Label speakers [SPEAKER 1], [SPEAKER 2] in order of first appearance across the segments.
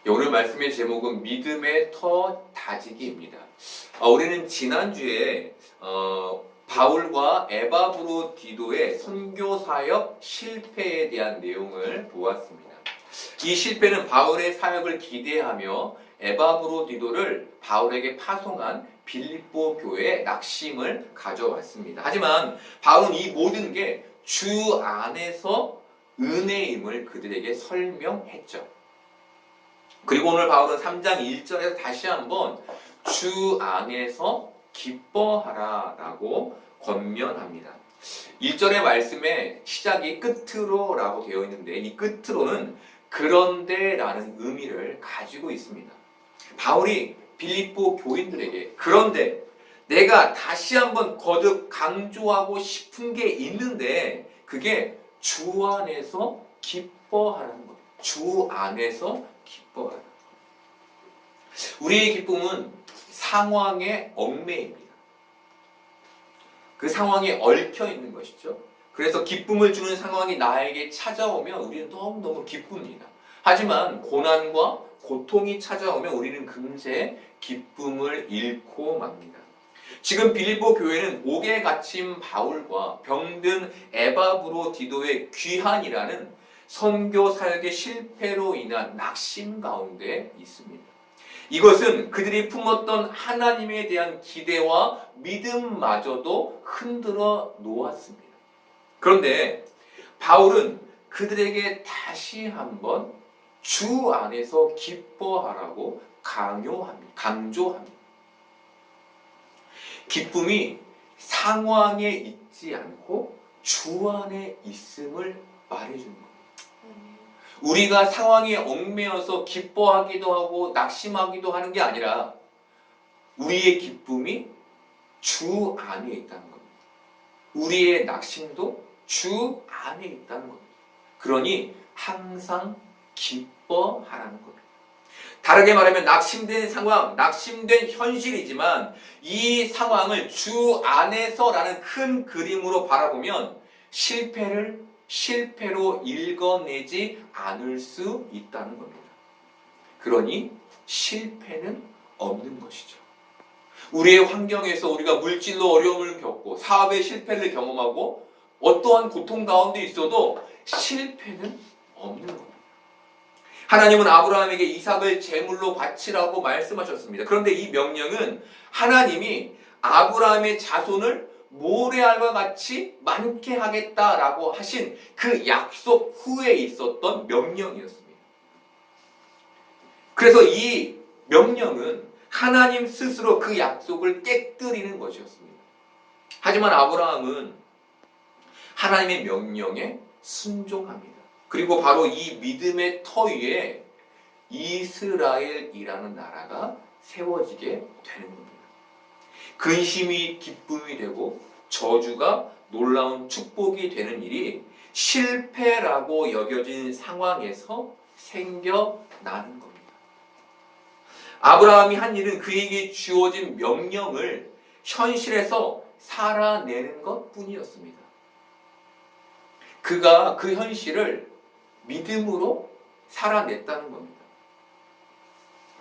[SPEAKER 1] 오늘 말씀의 제목은 믿음의 터 다지기입니다. 우리는 지난주에 바울과 에바브로디도의 선교 사역 실패에 대한 내용을 보았습니다. 이 실패는 바울의 사역을 기대하며 에바브로디도를 바울에게 파송한 빌립보 교회의 낙심을 가져왔습니다. 하지만 바울은 이 모든 게 주 안에서 은혜임을 그들에게 설명했죠. 그리고 오늘 바울은 3장 1절에서 다시 한번 주 안에서 기뻐하라 라고 권면합니다. 1절의 말씀에 시작이 끝으로 라고 되어 있는데 이 끝으로는 그런데 라는 의미를 가지고 있습니다. 바울이 빌립보 교인들에게 그런데 내가 다시 한번 거듭 강조하고 싶은 게 있는데 그게 주 안에서 기뻐하라는 거예요. 주 안에서 기뻐하라. 우리의 기쁨은 상황에 얽매입니다. 그 상황에 얽혀 있는 것이죠. 그래서 기쁨을 주는 상황이 나에게 찾아오면 우리는 너무너무 기쁩니다. 하지만 고난과 고통이 찾아오면 우리는 금세 기쁨을 잃고 맙니다. 지금 빌립보 교회는 옥에 갇힌 바울과 병든 에바브로디도의 귀환이라는 선교 사역의 실패로 인한 낙심 가운데 있습니다. 이것은 그들이 품었던 하나님에 대한 기대와 믿음마저도 흔들어 놓았습니다. 그런데 바울은 그들에게 다시 한번 주 안에서 기뻐하라고 강조합니다. 기쁨이 상황에 있지 않고 주 안에 있음을 말해주는 겁니다. 우리가 상황에 얽매여서 기뻐하기도 하고 낙심하기도 하는 게 아니라 우리의 기쁨이 주 안에 있다는 겁니다. 우리의 낙심도 주 안에 있다는 겁니다. 그러니 항상 기뻐하라는 겁니다. 다르게 말하면 낙심된 상황, 낙심된 현실이지만 이 상황을 주 안에서라는 큰 그림으로 바라보면 실패를 실패로 읽어내지 않을 수 있다는 겁니다. 그러니 실패는 없는 것이죠. 우리의 환경에서 우리가 물질로 어려움을 겪고 사업의 실패를 경험하고 어떠한 고통 가운데 있어도 실패는 없는 겁니다. 하나님은 아브라함에게 이삭을 제물로 바치라고 말씀하셨습니다. 그런데 이 명령은 하나님이 아브라함의 자손을 모래알과 같이 많게 하겠다라고 하신 그 약속 후에 있었던 명령이었습니다. 그래서 이 명령은 하나님 스스로 그 약속을 깨뜨리는 것이었습니다. 하지만 아브라함은 하나님의 명령에 순종합니다. 그리고 바로 이 믿음의 터 위에 이스라엘이라는 나라가 세워지게 되는 겁니다. 근심이 기쁨이 되고 저주가 놀라운 축복이 되는 일이 실패라고 여겨진 상황에서 생겨나는 겁니다. 아브라함이 한 일은 그에게 주어진 명령을 현실에서 살아내는 것뿐이었습니다. 그가 그 현실을 믿음으로 살아냈다는 겁니다.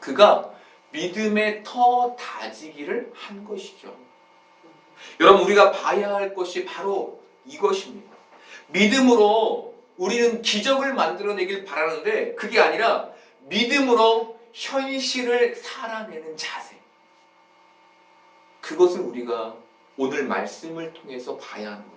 [SPEAKER 1] 그가 믿음의 터 다지기를 한 것이죠. 여러분, 우리가 봐야 할 것이 바로 이것입니다. 믿음으로 우리는 기적을 만들어내길 바라는데 그게 아니라 믿음으로 현실을 살아내는 자세. 그것을 우리가 오늘 말씀을 통해서 봐야 하는 겁니다.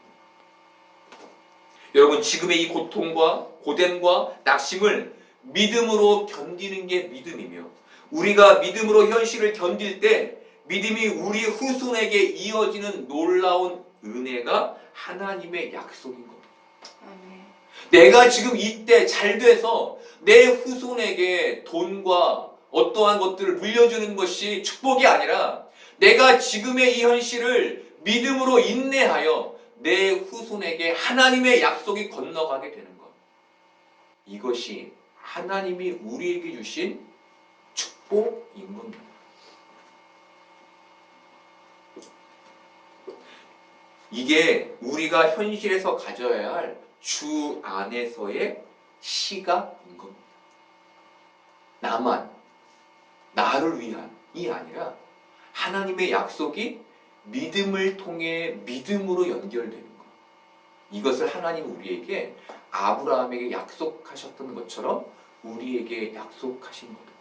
[SPEAKER 1] 여러분, 지금의 이 고통과 고됨과 낙심을 믿음으로 견디는 게 믿음이며 우리가 믿음으로 현실을 견딜 때 믿음이 우리 후손에게 이어지는 놀라운 은혜가 하나님의 약속인 겁니다. 내가 지금 이때 잘 돼서 내 후손에게 돈과 어떠한 것들을 물려주는 것이 축복이 아니라 내가 지금의 이 현실을 믿음으로 인내하여 내 후손에게 하나님의 약속이 건너가게 되는 것. 이것이 하나님이 우리에게 주신 축복인 겁니다. 이게 우리가 현실에서 가져야 할 주 안에서의 시각인 겁니다. 나만, 나를 위한이 아니라 하나님의 약속이 믿음을 통해 믿음으로 연결되는 것. 이것을 하나님 우리에게 아브라함에게 약속하셨던 것처럼 우리에게 약속하신 겁니다.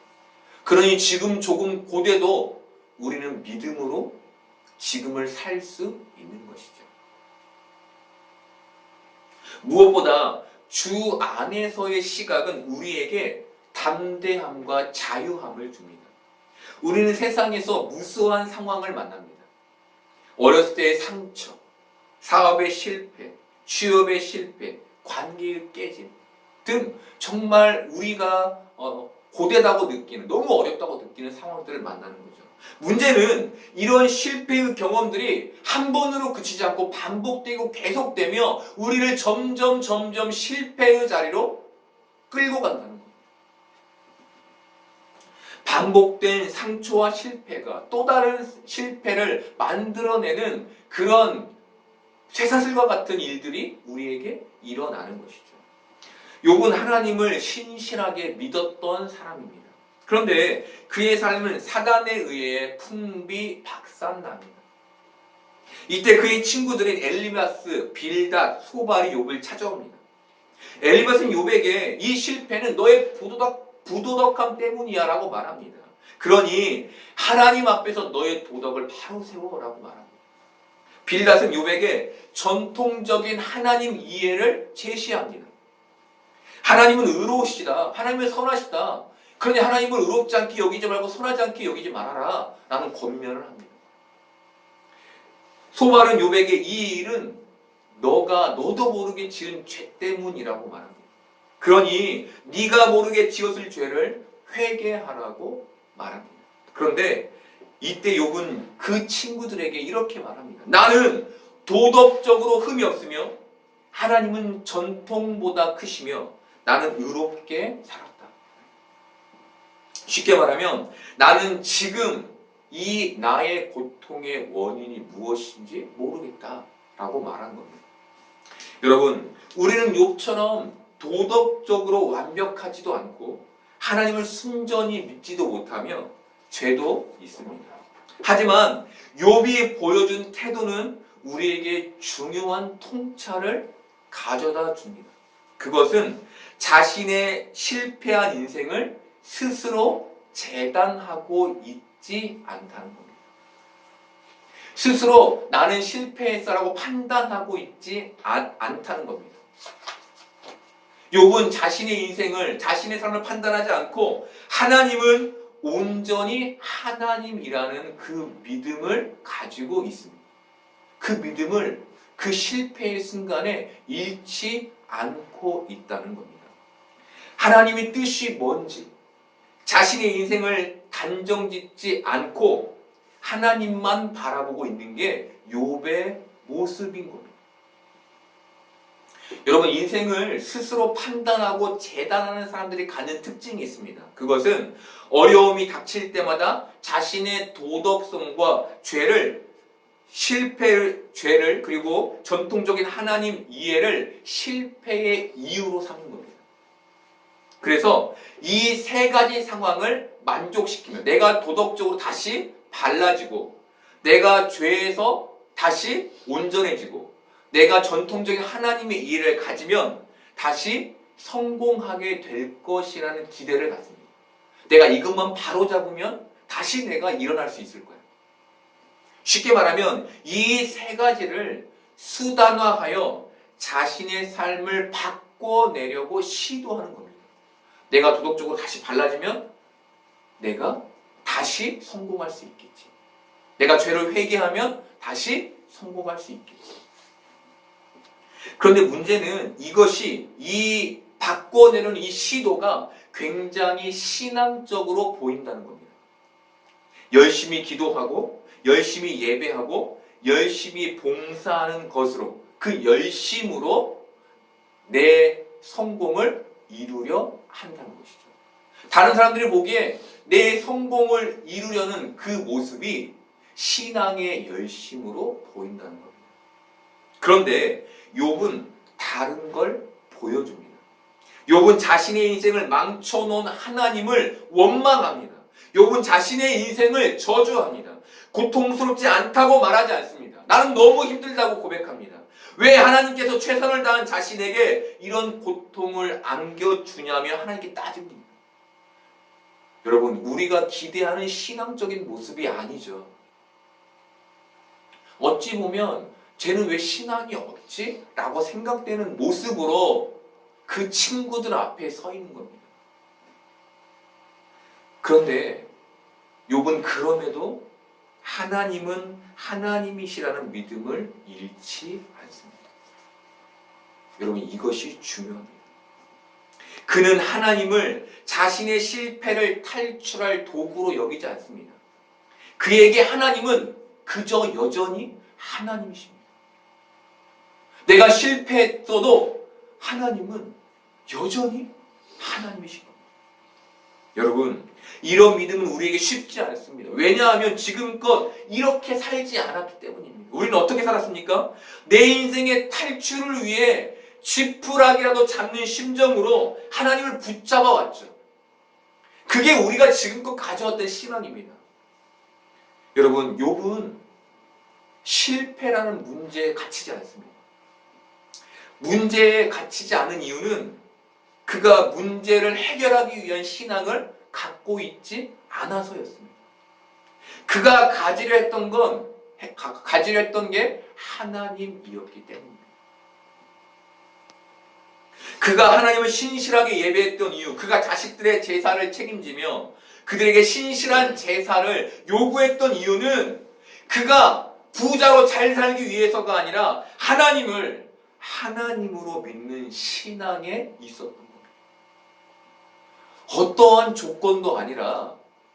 [SPEAKER 1] 그러니 지금 조금 고대도 우리는 믿음으로 지금을 살 수 있는 것이죠. 무엇보다 주 안에서의 시각은 우리에게 담대함과 자유함을 줍니다. 우리는 세상에서 무수한 상황을 만납니다. 어렸을 때의 상처, 사업의 실패, 취업의 실패, 관계의 깨짐 등 정말 우리가 고되다고 느끼는, 너무 어렵다고 느끼는 상황들을 만나는 거죠. 문제는 이런 실패의 경험들이 한 번으로 그치지 않고 반복되고 계속되며 우리를 점점 실패의 자리로 끌고 간다는 겁니다. 반복된 상처와 실패가 또 다른 실패를 만들어내는 그런 쇠사슬과 같은 일들이 우리에게 일어나는 것이죠. 욥은 하나님을 신실하게 믿었던 사람입니다. 그런데 그의 삶은 사단에 의해 풍비박산납니다. 이때 그의 친구들인 엘리바스, 빌닷, 소발이 욥을 찾아옵니다. 엘리바스는 욥에게 이 실패는 너의 부도덕함 때문이야 라고 말합니다. 그러니 하나님 앞에서 너의 도덕을 바로 세워라고 말합니다. 빌닷은 욥에게 전통적인 하나님 이해를 제시합니다. 하나님은 의로우시다. 하나님은 선하시다. 그러니 하나님을 의롭지 않게 여기지 말고 선하지 않게 여기지 말아라 라는 권면을 합니다. 소발은 욥에게 이 일은 너도 모르게 지은 죄 때문이라고 말합니다. 그러니 네가 모르게 지었을 죄를 회개하라고 말합니다. 그런데 이때 욥은 그 친구들에게 이렇게 말합니다. 나는 도덕적으로 흠이 없으며 하나님은 전통보다 크시며 나는 의롭게 살았다. 쉽게 말하면 나는 지금 이 나의 고통의 원인이 무엇인지 모르겠다라고 말한 겁니다. 여러분, 우리는 욥처럼 도덕적으로 완벽하지도 않고 하나님을 순전히 믿지도 못하며 죄도 있습니다. 하지만 욥이 보여준 태도는 우리에게 중요한 통찰을 가져다 줍니다. 그것은 자신의 실패한 인생을 스스로 재단하고 있지 않다는 겁니다. 스스로 나는 실패했어라고 판단하고 있지 않다는 겁니다. 욥은 자신의 인생을, 자신의 삶을 판단하지 않고 하나님은 온전히 하나님이라는 그 믿음을 가지고 있습니다. 그 믿음을 그 실패의 순간에 잃지 않고 있다는 겁니다. 하나님의 뜻이 뭔지 자신의 인생을 단정짓지 않고 하나님만 바라보고 있는 게 욥의 모습인 겁니다. 여러분, 인생을 스스로 판단하고 재단하는 사람들이 갖는 특징이 있습니다. 그것은 어려움이 닥칠 때마다 자신의 도덕성과 죄를 그리고 전통적인 하나님 이해를 실패의 이유로 삼는 겁니다. 그래서 이 세 가지 상황을 만족시키며 내가 도덕적으로 다시 발라지고 내가 죄에서 다시 온전해지고 내가 전통적인 하나님의 이해를 가지면 다시 성공하게 될 것이라는 기대를 갖습니다. 내가 이것만 바로잡으면 다시 내가 일어날 수 있을 거야. 쉽게 말하면 이 세 가지를 수단화하여 자신의 삶을 바꿔내려고 시도하는 겁니다. 내가 도덕적으로 다시 발라지면 내가 다시 성공할 수 있겠지. 내가 죄를 회개하면 다시 성공할 수 있겠지. 그런데 문제는 이것이 이 바꿔내는 이 시도가 굉장히 신앙적으로 보인다는 겁니다. 열심히 기도하고 열심히 예배하고 열심히 봉사하는 것으로 그 열심으로 내 성공을 이루려 한다는 것이죠. 다른 사람들이 보기에 내 성공을 이루려는 그 모습이 신앙의 열심으로 보인다는 겁니다. 그런데 욥은 다른 걸 보여줍니다. 욥은 자신의 인생을 망쳐놓은 하나님을 원망합니다. 욥은 자신의 인생을 저주합니다. 고통스럽지 않다고 말하지 않습니다. 나는 너무 힘들다고 고백합니다. 왜 하나님께서 최선을 다한 자신에게 이런 고통을 안겨주냐며 하나님께 따집니다. 여러분, 우리가 기대하는 신앙적인 모습이 아니죠. 어찌 보면 쟤는 왜 신앙이 없지? 라고 생각되는 모습으로 그 친구들 앞에 서 있는 겁니다. 그런데 욥은 그럼에도 하나님은 하나님이시라는 믿음을 잃지 않습니다. 여러분, 이것이 중요합니다. 그는 하나님을 자신의 실패를 탈출할 도구로 여기지 않습니다. 그에게 하나님은 그저 여전히 하나님이십니다. 내가 실패했어도 하나님은 여전히 하나님이신 겁니다. 여러분, 이런 믿음은 우리에게 쉽지 않습니다. 왜냐하면 지금껏 이렇게 살지 않았기 때문입니다. 우리는 어떻게 살았습니까? 내 인생의 탈출을 위해 지푸라기라도 잡는 심정으로 하나님을 붙잡아 왔죠. 그게 우리가 지금껏 가져왔던 신앙입니다. 여러분, 욥은 실패라는 문제에 갇히지 않습니다. 문제에 갇히지 않은 이유는 그가 문제를 해결하기 위한 신앙을 갖고 있지 않아서였습니다. 그가 가지려 했던 게 하나님이었기 때문입니다. 그가 하나님을 신실하게 예배했던 이유, 그가 자식들의 제사를 책임지며 그들에게 신실한 제사를 요구했던 이유는 그가 부자로 잘 살기 위해서가 아니라 하나님을 하나님으로 믿는 신앙에 있었던 겁니다. 어떠한 조건도 아니라,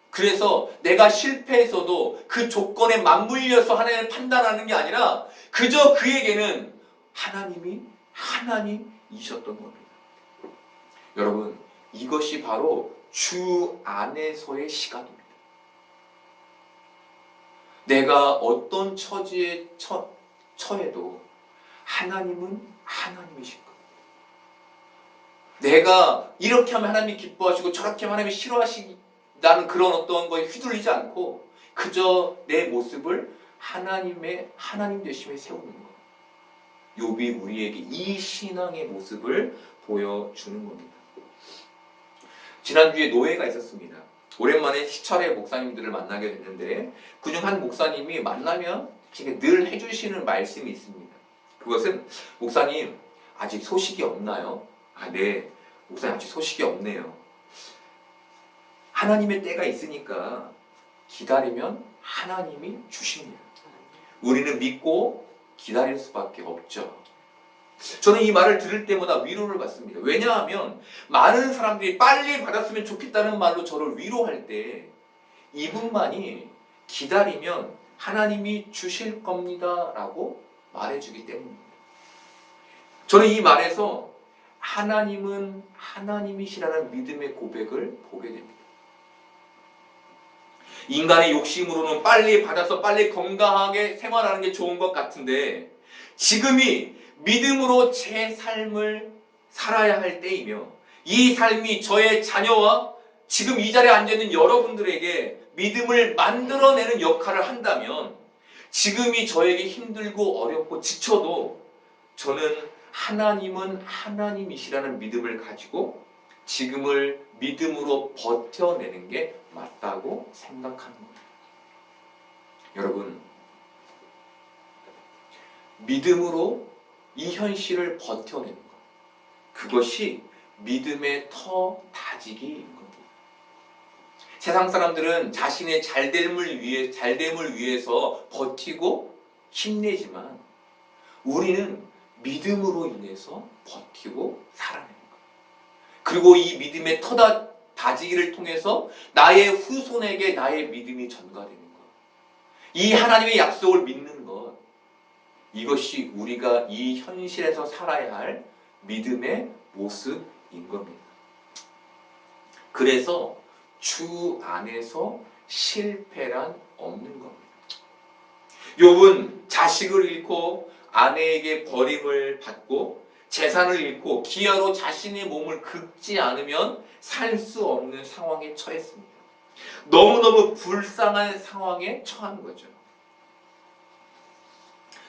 [SPEAKER 1] 그래서 내가 실패했어도 그 조건에 맞물려서 하나님을 판단하는 게 아니라 그저 그에게는 하나님이 하나님이셨던 겁니다. 여러분, 이것이 바로 주 안에서의 시각입니다. 내가 어떤 처지에 처해도 하나님은 하나님이신 겁니다. 내가 이렇게 하면 하나님이 기뻐하시고 저렇게 하면 하나님이 싫어하신다는 그런 어떤 거에 휘둘리지 않고 그저 내 모습을 하나님 되심에 세우는 것. 욥이 우리에게 이 신앙의 모습을 보여주는 겁니다. 지난주에 노예가 있었습니다. 오랜만에 시찰의 목사님들을 만나게 됐는데 그중 한 목사님이 만나면 늘 해주시는 말씀이 있습니다. 그것은, 목사님 아직 소식이 없나요? 네, 목사님 아직 소식이 없네요. 하나님의 때가 있으니까 기다리면 하나님이 주십니다. 우리는 믿고 기다릴 수밖에 없죠. 저는 이 말을 들을 때마다 위로를 받습니다. 왜냐하면 많은 사람들이 빨리 받았으면 좋겠다는 말로 저를 위로할 때 이분만이 기다리면 하나님이 주실 겁니다 라고 말해주기 때문입니다. 저는 이 말에서 하나님은 하나님이시라는 믿음의 고백을 보게 됩니다. 인간의 욕심으로는 빨리 받아서 빨리 건강하게 생활하는 게 좋은 것 같은데, 지금이 믿음으로 제 삶을 살아야 할 때이며 이 삶이 저의 자녀와 지금 이 자리에 앉아있는 여러분들에게 믿음을 만들어내는 역할을 한다면, 지금이 저에게 힘들고 어렵고 지쳐도 저는 하나님은 하나님이시라는 믿음을 가지고 지금을 믿음으로 버텨내는 게 맞다고 생각하는 거예요. 여러분, 믿음으로 이 현실을 버텨내는 것, 그것이 믿음의 터 다지기인 겁니다. 세상 사람들은 자신의 잘됨을 위해서 버티고 힘내지만 우리는 믿음으로 인해서 버티고 살아내는 것. 그리고 이 믿음의 터 다지기를 통해서 나의 후손에게 나의 믿음이 전가되는 것. 이 하나님의 약속을 믿는 것. 이것이 우리가 이 현실에서 살아야 할 믿음의 모습인 겁니다. 그래서 주 안에서 실패란 없는 겁니다. 욥은 자식을 잃고 아내에게 버림을 받고 재산을 잃고 기아로 자신의 몸을 긁지 않으면 살 수 없는 상황에 처했습니다. 너무너무 불쌍한 상황에 처한 거죠.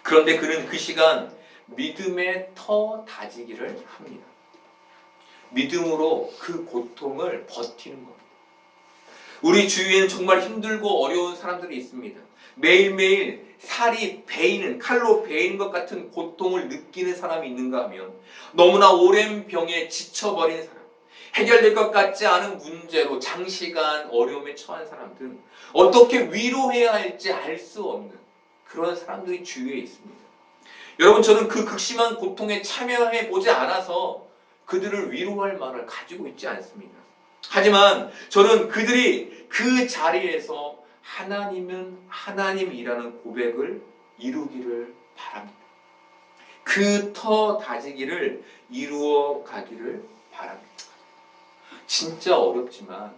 [SPEAKER 1] 그런데 그는 그 시간 믿음의 터 다지기를 합니다. 믿음으로 그 고통을 버티는 겁니다. 우리 주위에는 정말 힘들고 어려운 사람들이 있습니다. 매일매일 살이 베이는, 칼로 베이는 것 같은 고통을 느끼는 사람이 있는가 하면 너무나 오랜 병에 지쳐버린 사람, 해결될 것 같지 않은 문제로 장시간 어려움에 처한 사람들은 어떻게 위로해야 할지 알 수 없는 그런 사람들이 주위에 있습니다. 여러분, 저는 그 극심한 고통에 참여해 보지 않아서 그들을 위로할 말을 가지고 있지 않습니다. 하지만 저는 그들이 그 자리에서 하나님은 하나님이라는 고백을 이루기를 바랍니다. 그 터 다지기를 이루어 가기를 바랍니다. 진짜 어렵지만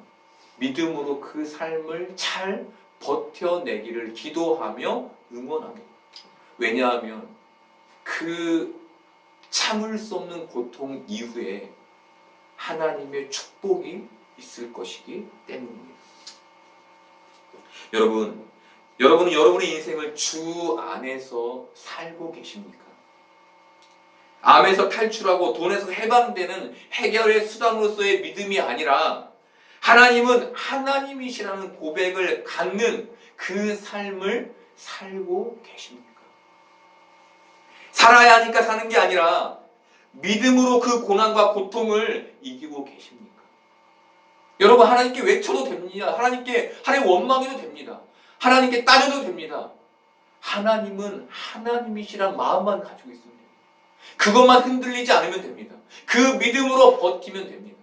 [SPEAKER 1] 믿음으로 그 삶을 잘 버텨내기를 기도하며 응원합니다. 왜냐하면 그 참을 수 없는 고통 이후에 하나님의 있을 것이기 때문입니다. 여러분은 여러분의 인생을 주 안에서 살고 계십니까? 암에서 탈출하고 돈에서 해방되는 해결의 수단으로서의 믿음이 아니라 하나님은 하나님이시라는 고백을 갖는 그 삶을 살고 계십니까? 살아야 하니까 사는 게 아니라 믿음으로 그 고난과 고통을 이기고 계십니까? 여러분, 하나님께 외쳐도 됩니다. 하나님께 원망해도 됩니다. 하나님께 따져도 됩니다. 하나님은 하나님이시란 마음만 가지고 있으면 됩니다. 그것만 흔들리지 않으면 됩니다. 그 믿음으로 버티면 됩니다.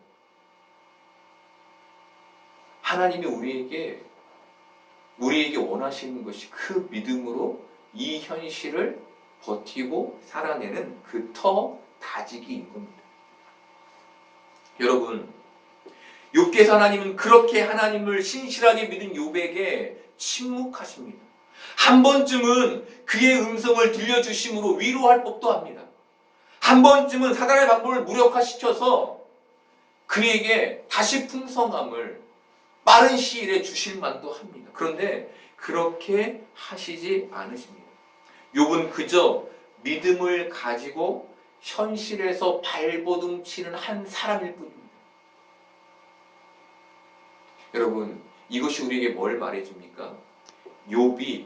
[SPEAKER 1] 하나님이 우리에게 원하시는 것이 그 믿음으로 이 현실을 버티고 살아내는 그 터 다지기인 겁니다. 여러분, 욥기에서 하나님은 그렇게 하나님을 신실하게 믿은 욥에게 침묵하십니다. 한 번쯤은 그의 음성을 들려주심으로 위로할 법도 합니다. 한 번쯤은 사단의 방법을 무력화시켜서 그에게 다시 풍성함을 빠른 시일에 주실 만도 합니다. 그런데 그렇게 하시지 않으십니다. 욥은 그저 믿음을 가지고 현실에서 발버둥 치는 한 사람일 뿐입니다. 여러분, 이것이 우리에게 뭘 말해줍니까? 욥이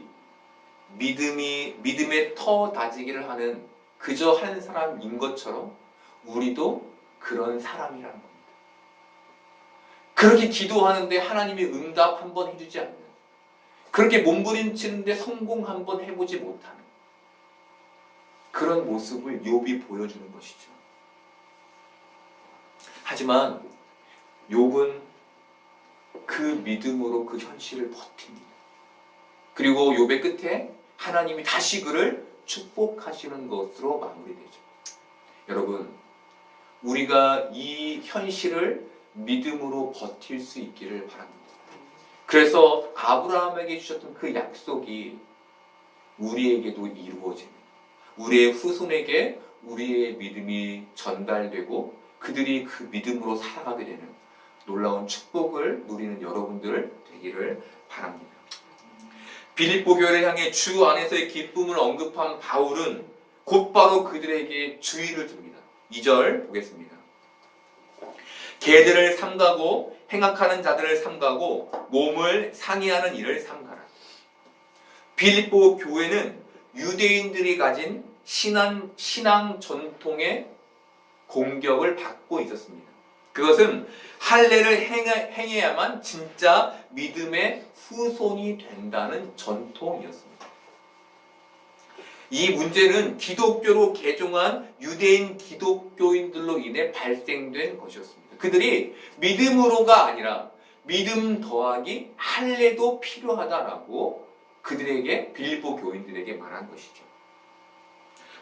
[SPEAKER 1] 믿음의 터 다지기를 하는 그저 한 사람인 것처럼 우리도 그런 사람이라는 겁니다. 그렇게 기도하는데 하나님이 응답 한번 해주지 않는, 그렇게 몸부림치는데 성공 한번 해보지 못하는 그런 모습을 욥이 보여주는 것이죠. 하지만 욥은 그 믿음으로 그 현실을 버팁니다. 그리고 욥의 끝에 하나님이 다시 그를 축복하시는 것으로 마무리되죠. 여러분, 우리가 이 현실을 믿음으로 버틸 수 있기를 바랍니다. 그래서 아브라함에게 주셨던 그 약속이 우리에게도 이루어지는, 우리의 후손에게 우리의 믿음이 전달되고 그들이 그 믿음으로 살아가게 되는 놀라운 축복을 누리는 여러분들 되기를 바랍니다. 빌립보 교회를 향해 주 안에서의 기쁨을 언급한 바울은 곧바로 그들에게 주의를 줍니다. 2절 보겠습니다. 개들을 삼가고 행악하는 자들을 삼가고 몸을 상해하는 일을 삼가라. 빌립보 교회는 유대인들이 가진 신앙 전통의 공격을 받고 있었습니다. 그것은 할례를 행해야만 진짜 믿음의 후손이 된다는 전통이었습니다. 이 문제는 기독교로 개종한 유대인 기독교인들로 인해 발생된 것이었습니다. 그들이 믿음으로가 아니라 믿음 더하기 할례도 필요하다라고 그들에게, 빌립보 교인들에게 말한 것이죠.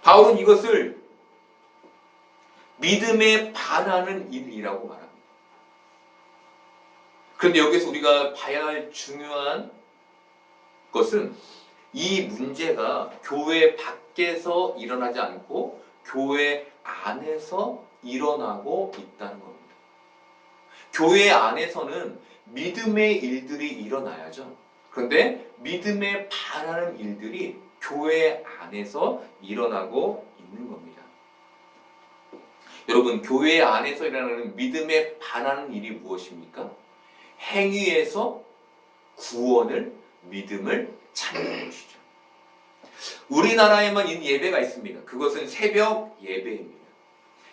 [SPEAKER 1] 바울은 이것을 믿음에 반하는 일이라고 말합니다. 그런데 여기서 우리가 봐야 할 중요한 것은 이 문제가 교회 밖에서 일어나지 않고 교회 안에서 일어나고 있다는 겁니다. 교회 안에서는 믿음의 일들이 일어나야죠. 그런데 믿음에 반하는 일들이 교회 안에서 일어나고 있는 겁니다. 여러분, 교회 안에서 일어나는 믿음에 반하는 일이 무엇입니까? 행위에서 구원을, 믿음을 찾는 것이죠. 우리나라에만 있는 예배가 있습니다. 그것은 새벽 예배입니다.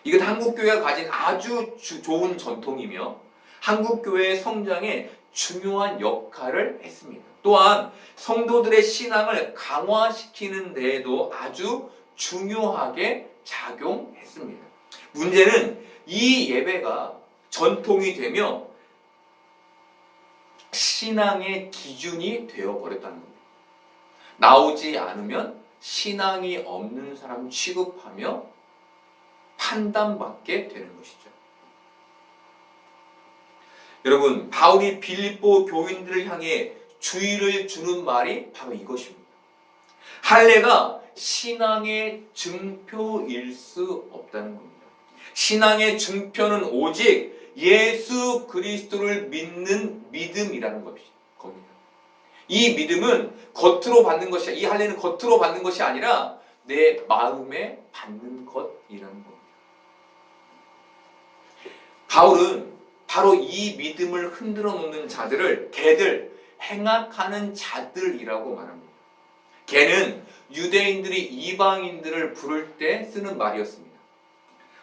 [SPEAKER 1] 이건 한국교회가 가진 아주 좋은 전통이며 한국교회의 성장에 중요한 역할을 했습니다. 또한 성도들의 신앙을 강화시키는 데에도 아주 중요하게 작용했습니다. 문제는 이 예배가 전통이 되며 신앙의 기준이 되어버렸다는 겁니다. 나오지 않으면 신앙이 없는 사람 취급하며 판단받게 되는 것이죠. 여러분, 바울이 빌립보 교인들을 향해 주의를 주는 말이 바로 이것입니다. 할례가 신앙의 증표일 수 없다는 겁니다. 신앙의 증표는 오직 예수 그리스도를 믿는 믿음이라는 겁니다. 이 믿음은 겉으로 받는 것이, 이 할례는 겉으로 받는 것이 아니라 내 마음에 받는 것이라는 겁니다. 바울은 바로 이 믿음을 흔들어 놓는 자들을 개들, 행악하는 자들이라고 말합니다. 개는 유대인들이 이방인들을 부를 때 쓰는 말이었습니다.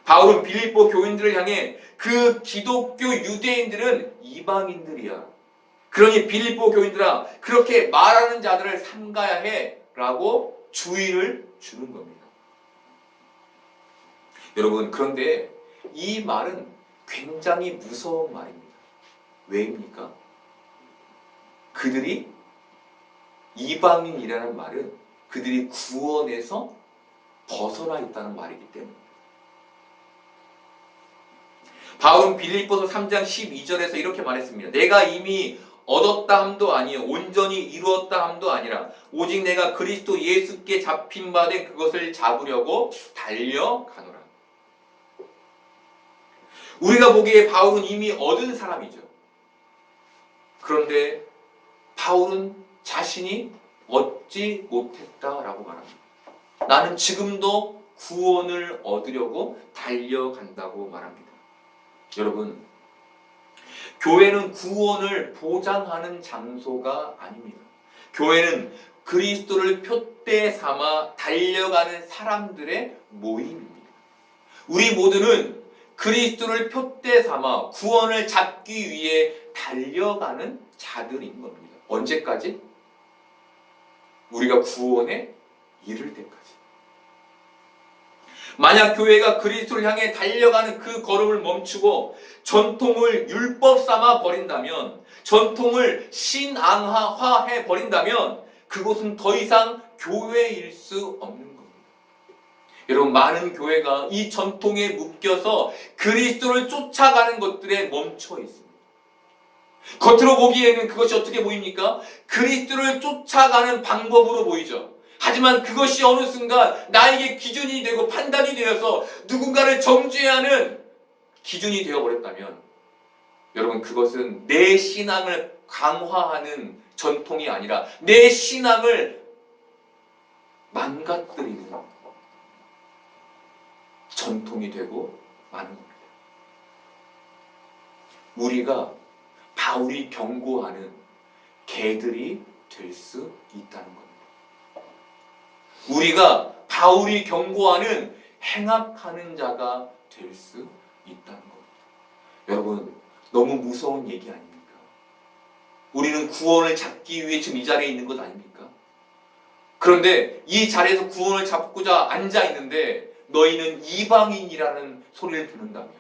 [SPEAKER 1] 바울은 빌립보 교인들을 향해 그 기독교 유대인들은 이방인들이야. 그러니 빌립보 교인들아, 그렇게 말하는 자들을 삼가야 해 라고 주의를 주는 겁니다. 여러분, 그런데 이 말은 굉장히 무서운 말입니다. 왜입니까? 그들이 이방인이라는 말은 그들이 구원에서 벗어나 있다는 말이기 때문입니다. 바울은 빌립보서 3장 12절에서 이렇게 말했습니다. 내가 이미 얻었다 함도 아니요 온전히 이루었다 함도 아니라 오직 내가 그리스도 예수께 잡힌 바 된 그것을 잡으려고 달려가노라. 우리가 보기에 바울은 이미 얻은 사람이죠. 그런데 바울은 자신이 얻지 못했다라고 말합니다. 나는 지금도 구원을 얻으려고 달려간다고 말합니다. 여러분, 교회는 구원을 보장하는 장소가 아닙니다. 교회는 그리스도를 표대 삼아 달려가는 사람들의 모임입니다. 우리 모두는 그리스도를 표대 삼아 구원을 잡기 위해 달려가는 자들인 겁니다. 언제까지? 우리가 구원에 이를 때까지. 만약 교회가 그리스도를 향해 달려가는 그 걸음을 멈추고 전통을 율법 삼아 버린다면, 전통을 신앙화해 버린다면 그곳은 더 이상 교회일 수 없는 겁니다. 여러분, 많은 교회가 이 전통에 묶여서 그리스도를 쫓아가는 것들에 멈춰 있습니다. 겉으로 보기에는 그것이 어떻게 보입니까? 그리스도를 쫓아가는 방법으로 보이죠. 하지만 그것이 어느 순간 나에게 기준이 되고 판단이 되어서 누군가를 정죄해야 하는 기준이 되어버렸다면, 여러분, 그것은 내 신앙을 강화하는 전통이 아니라 내 신앙을 망가뜨리는 전통이 되고 마는 겁니다. 우리가 바울이 경고하는 개들이 될 수 있다는 겁니다. 우리가 바울이 경고하는 행악하는 자가 될 수 있다는 겁니다. 여러분, 너무 무서운 얘기 아닙니까? 우리는 구원을 잡기 위해 지금 이 자리에 있는 것 아닙니까? 그런데 이 자리에서 구원을 잡고자 앉아 있는데 너희는 이방인이라는 소리를 듣는다면,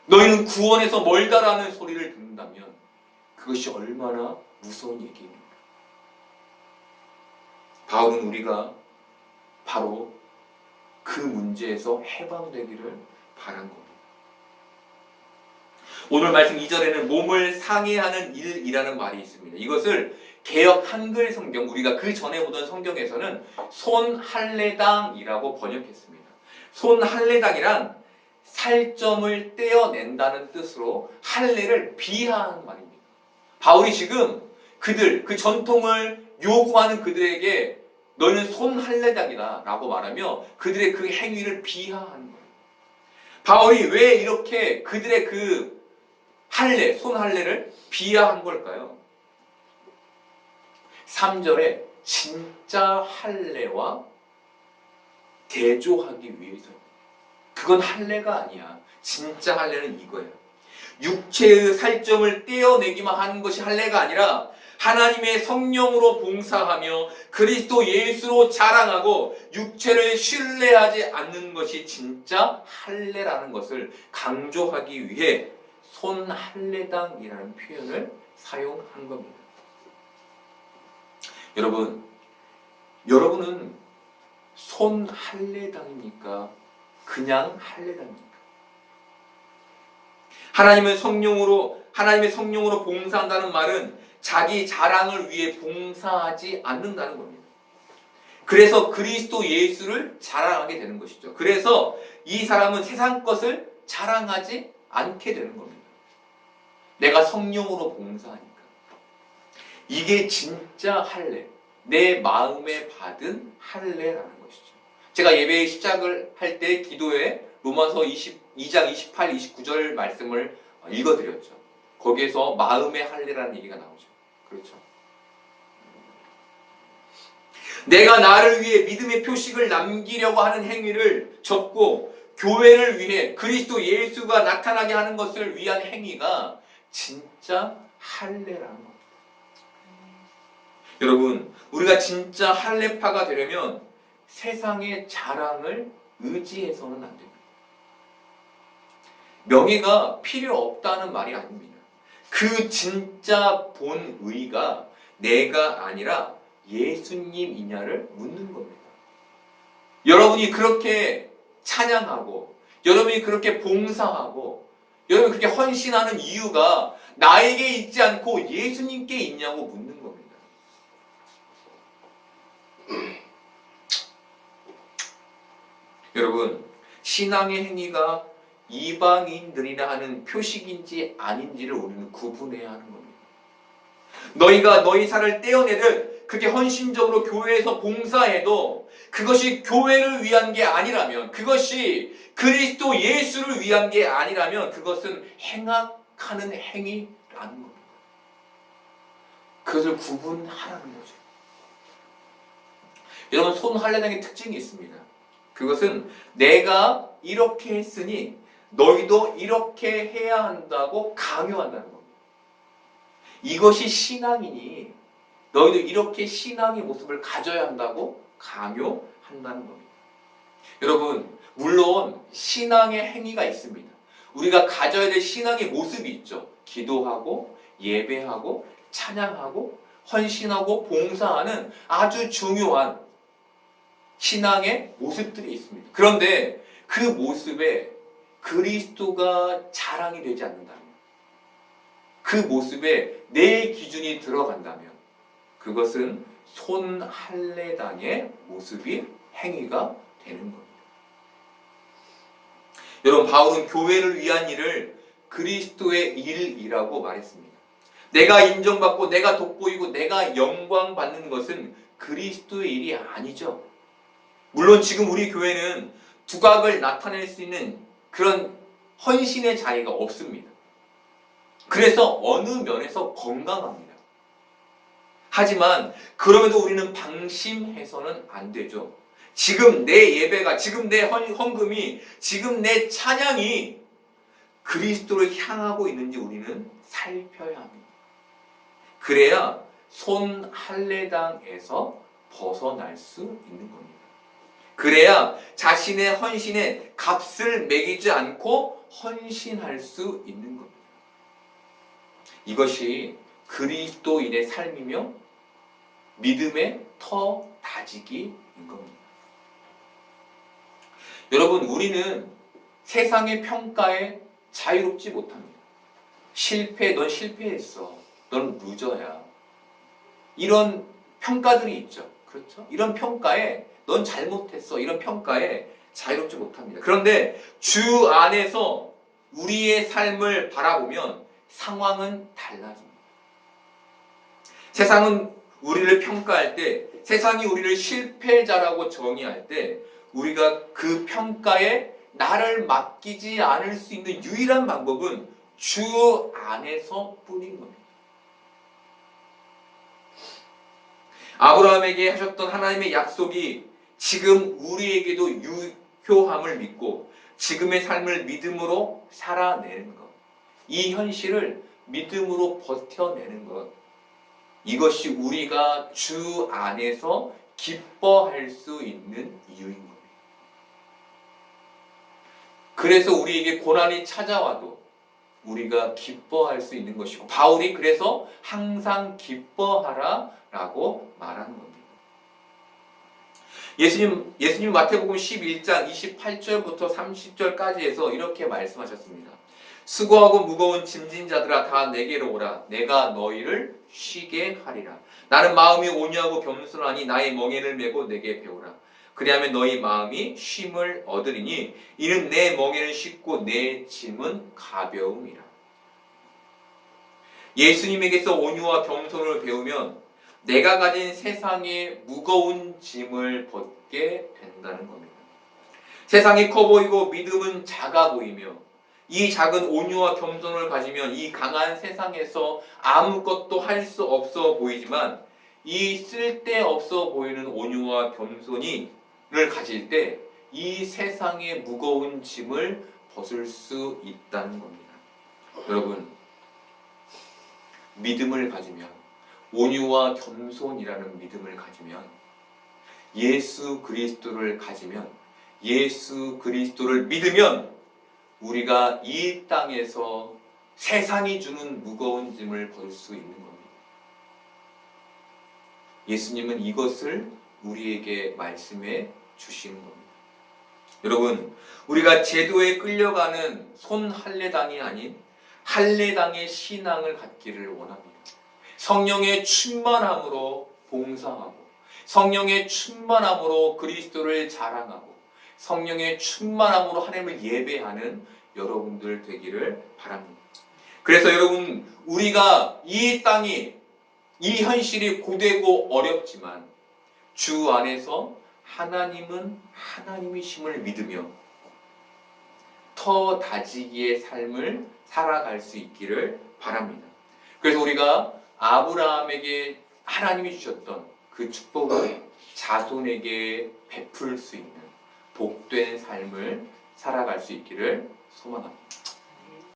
[SPEAKER 1] 너희는 구원에서 멀다라는 소리를 듣는다면 그것이 얼마나 무서운 얘기입니까? 바울은 우리가 바로 그 문제에서 해방되기를 바란 겁니다. 오늘 말씀 2절에는 몸을 상해하는 일이라는 말이 있습니다. 이것을 개역 한글 성경, 우리가 그 전에 보던 성경에서는 손할례당이라고 번역했습니다. 손할례당이란 살점을 떼어낸다는 뜻으로 할례를 비하하는 말입니다. 바울이 지금 그 전통을 요구하는 그들에게 너는 손할례당이다 라고 말하며 그들의 그 행위를 비하하는 거예요. 바울이 왜 이렇게 그들의 그 손할례를 비하한 걸까요? 3절에 진짜 할례와 대조하기 위해서. 그건 할례가 아니야. 진짜 할례는 이거야. 육체의 살점을 떼어내기만 하는 것이 할례가 아니라 하나님의 성령으로 봉사하며 그리스도 예수로 자랑하고 육체를 신뢰하지 않는 것이 진짜 할례라는 것을 강조하기 위해 손할례당이라는 표현을 사용한 겁니다. 여러분은 손할례당입니까? 그냥 할례당입니까? 하나님의 성령으로 봉사한다는 말은 자기 자랑을 위해 봉사하지 않는다는 겁니다. 그래서 그리스도 예수를 자랑하게 되는 것이죠. 그래서 이 사람은 세상 것을 자랑하지 않게 되는 겁니다. 내가 성령으로 봉사하니까. 이게 진짜 할례, 내 마음에 받은 할례라는 것이죠. 제가 예배 시작을 할 때 기도에 로마서 22장 28, 29절 말씀을 읽어드렸죠. 거기에서 마음의 할례라는 얘기가 나오죠. 그렇죠. 내가 나를 위해 믿음의 표식을 남기려고 하는 행위를 접고 교회를 위해 그리스도 예수가 나타나게 하는 것을 위한 행위가 진짜 할례라는 겁니다. 여러분, 우리가 진짜 할례파가 되려면 세상의 자랑을 의지해서는 안 됩니다. 명예가 필요 없다는 말이 아닙니다. 그 진짜 본의가 내가 아니라 예수님이냐를 묻는 겁니다. 여러분이 그렇게 찬양하고 여러분이 그렇게 봉사하고 여러분이 그렇게 헌신하는 이유가 나에게 있지 않고 예수님께 있냐고 묻는 겁니다. 여러분, 신앙의 행위가 이방인들이나 하는 표식인지 아닌지를 우리는 구분해야 하는 겁니다. 너희가 너희 살을 떼어내듯 그렇게 헌신적으로 교회에서 봉사해도 그것이 교회를 위한 게 아니라면, 그것이 그리스도 예수를 위한 게 아니라면 그것은 행악하는 행위라는 겁니다. 그것을 구분하라는 거죠. 여러분, 손할례당의 특징이 있습니다. 그것은 내가 이렇게 했으니 너희도 이렇게 해야 한다고 강요한다는 겁니다. 이것이 신앙이니 너희도 이렇게 신앙의 모습을 가져야 한다고 강요한다는 겁니다. 여러분, 물론 신앙의 행위가 있습니다. 우리가 가져야 될 신앙의 모습이 있죠. 기도하고 예배하고 찬양하고 헌신하고 봉사하는 아주 중요한 신앙의 모습들이 있습니다. 그런데 그 모습에 그리스도가 자랑이 되지 않는다면, 그 모습에 내 기준이 들어간다면 그것은 손할례당의 모습이 행위가 되는 겁니다. 여러분, 바울은 교회를 위한 일을 그리스도의 일이라고 말했습니다. 내가 인정받고 내가 돋보이고 내가 영광 받는 것은 그리스도의 일이 아니죠. 물론 지금 우리 교회는 두각을 나타낼 수 있는 그런 헌신의 자리가 없습니다. 그래서 어느 면에서 건강합니다. 하지만 그럼에도 우리는 방심해서는 안 되죠. 지금 내 예배가, 지금 내 헌금이, 지금 내 찬양이 그리스도를 향하고 있는지 우리는 살펴야 합니다. 그래야 손할례당에서 벗어날 수 있는 겁니다. 그래야 자신의 헌신에 값을 매기지 않고 헌신할 수 있는 겁니다. 이것이 그리스도인의 삶이며 믿음의 터 다지기인 겁니다. 여러분, 우리는 세상의 평가에 자유롭지 못합니다. 넌 실패했어. 넌 루저야. 이런 평가들이 있죠. 그렇죠? 이런 평가에 넌 잘못했어. 이런 평가에 자유롭지 못합니다. 그런데 주 안에서 우리의 삶을 바라보면 상황은 달라집니다. 세상은 우리를 평가할 때, 세상이 우리를 실패자라고 정의할 때 우리가 그 평가에 나를 맡기지 않을 수 있는 유일한 방법은 주 안에서 뿐인 겁니다. 아브라함에게 하셨던 하나님의 약속이 지금 우리에게도 유효함을 믿고 지금의 삶을 믿음으로 살아내는 것, 이 현실을 믿음으로 버텨내는 것, 이것이 우리가 주 안에서 기뻐할 수 있는 이유인 겁니다. 그래서 우리에게 고난이 찾아와도 우리가 기뻐할 수 있는 것이고, 바울이 그래서 항상 기뻐하라 라고 말하는 겁니다. 예수님 마태복음 11장 28절부터 30절까지 해서 이렇게 말씀하셨습니다. 수고하고 무거운 짐진 자들아 다 내게로 오라. 내가 너희를 쉬게 하리라. 나는 마음이 온유하고 겸손하니 나의 멍에를 메고 내게 배우라. 그리하면 너희 마음이 쉼을 얻으리니 이는 내 멍에는 쉽고 내 짐은 가벼움이라. 예수님에게서 온유와 겸손을 배우면 내가 가진 세상의 무거운 짐을 벗게 된다는 겁니다. 세상이 커 보이고 믿음은 작아 보이며 이 작은 온유와 겸손을 가지면 이 강한 세상에서 아무것도 할 수 없어 보이지만 이 쓸데없어 보이는 온유와 겸손을 가질 때 이 세상의 무거운 짐을 벗을 수 있다는 겁니다. 여러분, 믿음을 가지면, 온유와 겸손이라는 믿음을 가지면, 예수 그리스도를 가지면, 예수 그리스도를 믿으면 우리가 이 땅에서 세상이 주는 무거운 짐을 벗을 수 있는 겁니다. 예수님은 이것을 우리에게 말씀해 주시는 겁니다. 여러분, 우리가 제도에 끌려가는 손할례당이 아닌 할례당의 신앙을 갖기를 원합니다. 성령의 충만함으로 봉사하고, 성령의 충만함으로 그리스도를 자랑하고, 성령의 충만함으로 하나님을 예배하는 여러분들 되기를 바랍니다. 그래서 여러분, 우리가 이 땅이, 이 현실이 고되고 어렵지만 주 안에서 하나님은 하나님이심을 믿으며 터 다지기의 삶을 살아갈 수 있기를 바랍니다. 그래서 우리가 아브라함에게 하나님이 주셨던 그 축복을 자손에게 베풀 수 있는 복된 삶을 살아갈 수 있기를 소망합니다.